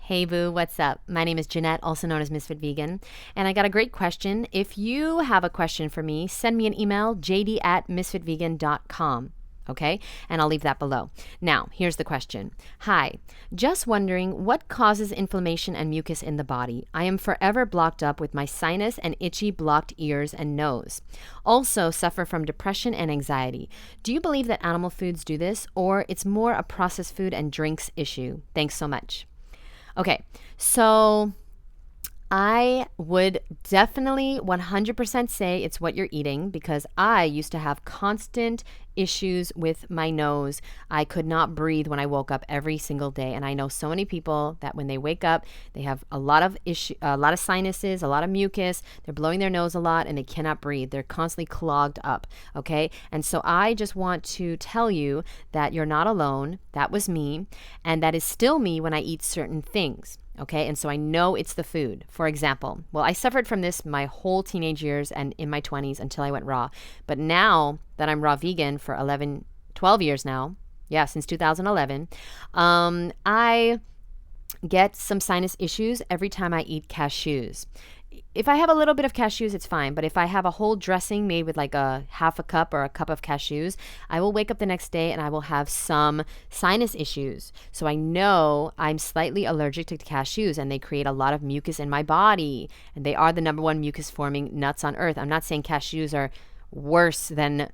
Hey boo, what's up? My name is Jeanette, also known as Ms.FitVegan, and I got a great question. If you have a question for me, send me an email, jd@msfitvegan.com. Okay, and I'll leave that below. Now, here's the question. Hi, just wondering what causes inflammation and mucus in the body. I am forever blocked up with my sinus and itchy blocked ears and nose. Also suffer from depression and anxiety. Do you believe that animal foods do this, or it's more a processed food and drinks issue? Thanks so much. Okay, so I would definitely 100% say it's what you're eating, because I used to have constant issues with my nose. I could not breathe when I woke up every single day. And I know so many people that when they wake up, they have a lot of sinuses, a lot of mucus. They're blowing their nose a lot and they cannot breathe. They're constantly clogged up. Okay. And so I just want to tell you that you're not alone. That was me. And that is still me when I eat certain things. Okay, and so I know it's the food. For example, well, I suffered from this my whole teenage years and in my 20s until I went raw. But now that I'm raw vegan for 12 years now, yeah, since 2011, I get some sinus issues every time I eat cashews. If I have a little bit of cashews, it's fine. But if I have a whole dressing made with like a half a cup or a cup of cashews, I will wake up the next day and I will have some sinus issues. So I know I'm slightly allergic to cashews, and they create a lot of mucus in my body. And they are the number one mucus forming nuts on earth. I'm not saying cashews are worse than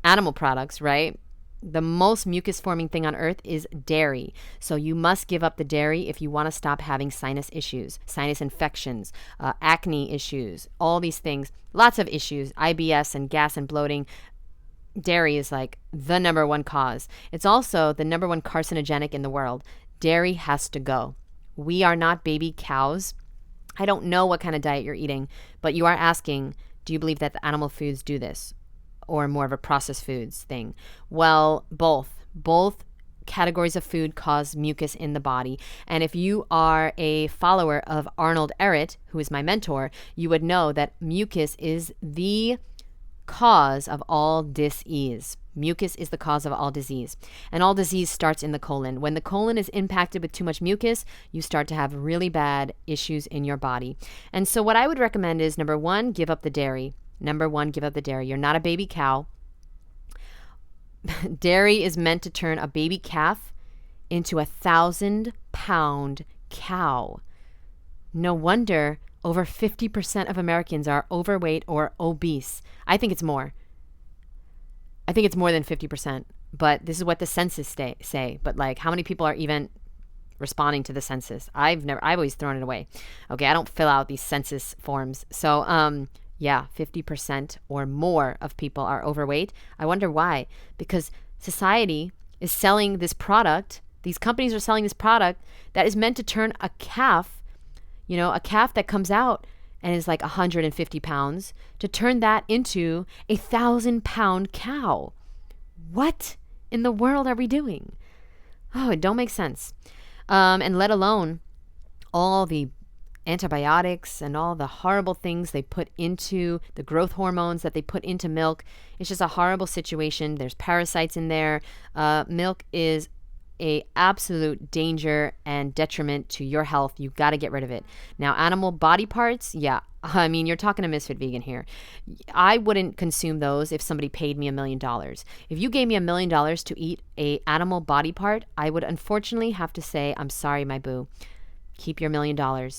animal products, right? The most mucus forming thing on earth is dairy. So you must give up the dairy if you want to stop having sinus issues, sinus infections, acne issues, all these things, lots of issues, IBS and gas and bloating. Dairy is like the number one cause. It's also the number one carcinogenic in the world. Dairy has to go. We are not baby cows. I don't know what kind of diet you're eating, but you are asking, do you believe that the animal foods do this? Or more of a processed foods thing? Well, both categories of food cause mucus in the body. And if you are a follower of Arnold Ehret, who is my mentor, you would know that mucus is the cause of all dis-ease. Mucus is the cause of all disease. And all disease starts in the colon. When the colon is impacted with too much mucus, you start to have really bad issues in your body. And so what I would recommend is, number one, give up the dairy. You're not a baby cow. Dairy is meant to turn a baby calf into 1,000-pound cow. No wonder over 50% of Americans are overweight or obese. I think it's more. I think it's more than 50%. But this is what the census say. But like, how many people are even responding to the census? I've always thrown it away. Okay, I don't fill out these census forms. So, yeah, 50% or more of people are overweight. I wonder why. Because society is selling this product. These companies are selling this product that is meant to turn a calf, a calf that comes out and is like 150 pounds, to turn that into 1,000-pound cow. What in the world are we doing? Oh, it don't make sense. And let alone all the antibiotics and all the horrible things they put into the growth hormones that they put into milk. It's just a horrible situation. There's parasites in there. Milk is a absolute danger and detriment to your health. You got to get rid of it. Now, animal body parts, yeah. I mean, you're talking to Ms.Fit Vegan here. I wouldn't consume those if somebody paid me $1 million. If you gave me $1 million to eat a animal body part, I would unfortunately have to say, I'm sorry, my boo. Keep your $1 million.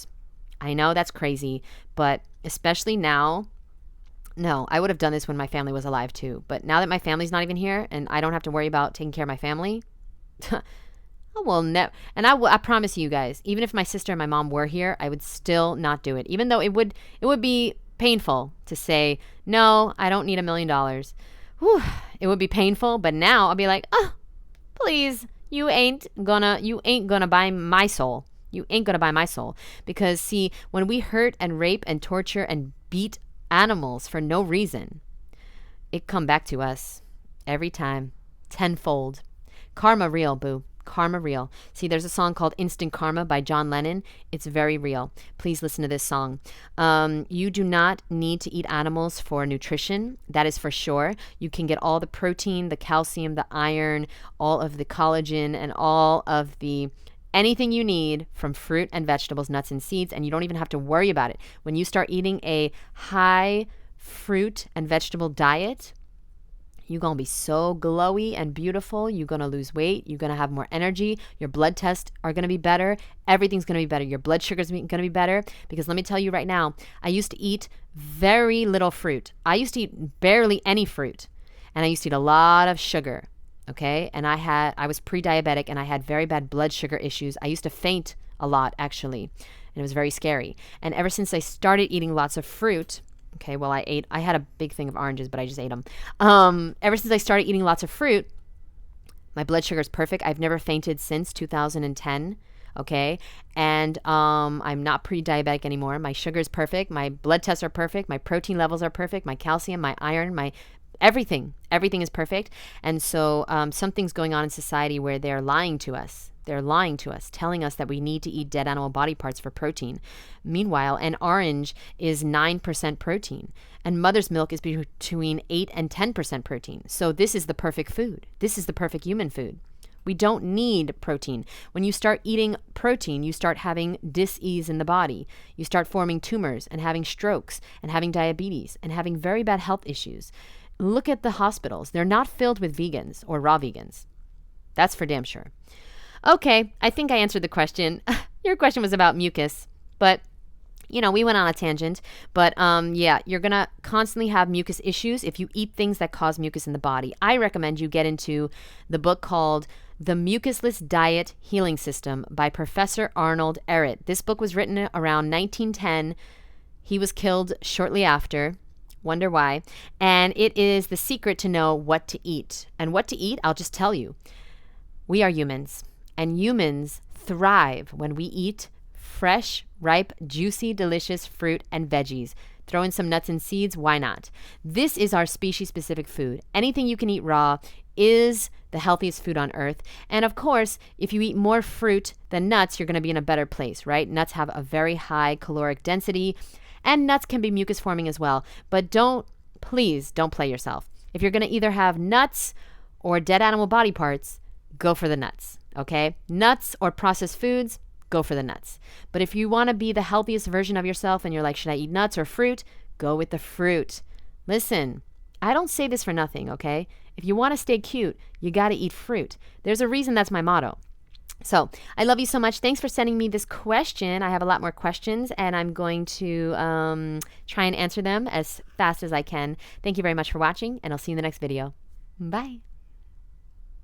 I know that's crazy, but especially now, no, I would have done this when my family was alive too. But now that my family's not even here and I don't have to worry about taking care of my family, I will never. And I promise you guys, even if my sister and my mom were here, I would still not do it. Even though it would be painful to say, no, I don't need $1 million. Whew, it would be painful, but now I'll be like, oh, please, you ain't gonna buy my soul. You ain't gonna buy my soul. Because see, when we hurt and rape and torture and beat animals for no reason, it come back to us every time, tenfold. Karma real, boo. Karma real. See, there's a song called Instant Karma by John Lennon. It's very real. Please listen to this song. You do not need to eat animals for nutrition. That is for sure. You can get all the protein, the calcium, the iron, all of the collagen, and all of the anything you need from fruit and vegetables, nuts and seeds, and you don't even have to worry about it. When you start eating a high fruit and vegetable diet, you're going to be so glowy and beautiful. You're going to lose weight. You're going to have more energy. Your blood tests are going to be better. Everything's going to be better. Your blood sugar is going to be better. Because let me tell you right now, I used to eat very little fruit. I used to eat barely any fruit. And I used to eat a lot of sugar. Okay? And I was pre-diabetic and I had very bad blood sugar issues. I used to faint a lot, actually. And it was very scary. And ever since I started eating lots of fruit, okay, well, I had a big thing of oranges, but I just ate them. Ever since I started eating lots of fruit, my blood sugar is perfect. I've never fainted since 2010, okay? And I'm not pre-diabetic anymore. My sugar is perfect. My blood tests are perfect. My protein levels are perfect. My calcium, my iron, my everything is perfect. And so something's going on in society where they're lying to us. They're lying to us, telling us that we need to eat dead animal body parts for protein. Meanwhile, an orange is 9% protein, and mother's milk is between 8 and 10% protein. So this is the perfect food. This is the perfect human food. We don't need protein. When you start eating protein, you start having dis-ease in the body. You start forming tumors and having strokes and having diabetes and having very bad health issues. Look at the hospitals. They're not filled with vegans or raw vegans. That's for damn sure. Okay, I think I answered the question. Your question was about mucus, but we went on a tangent. But yeah, you're going to constantly have mucus issues if you eat things that cause mucus in the body. I recommend you get into the book called The Mucusless Diet Healing System by Professor Arnold Ehret. This book was written around 1910. He was killed shortly after. Wonder why. And it is the secret to know what to eat. And what to eat, I'll just tell you. We are humans. And humans thrive when we eat fresh, ripe, juicy, delicious fruit and veggies. Throw in some nuts and seeds, why not? This is our species-specific food. Anything you can eat raw is the healthiest food on earth. And of course, if you eat more fruit than nuts, you're going to be in a better place, right? Nuts have a very high caloric density, and nuts can be mucus forming as well. But please don't play yourself. If you're going to either have nuts or dead animal body parts, go for the nuts. Okay? Nuts or processed foods, go for the nuts. But if you want to be the healthiest version of yourself and you're like, should I eat nuts or fruit? Go with the fruit. Listen, I don't say this for nothing, okay? If you want to stay cute, you got to eat fruit. There's a reason that's my motto. So I love you so much. Thanks for sending me this question. I have a lot more questions, and I'm going to try and answer them as fast as I can. Thank you very much for watching, and I'll see you in the next video. Bye.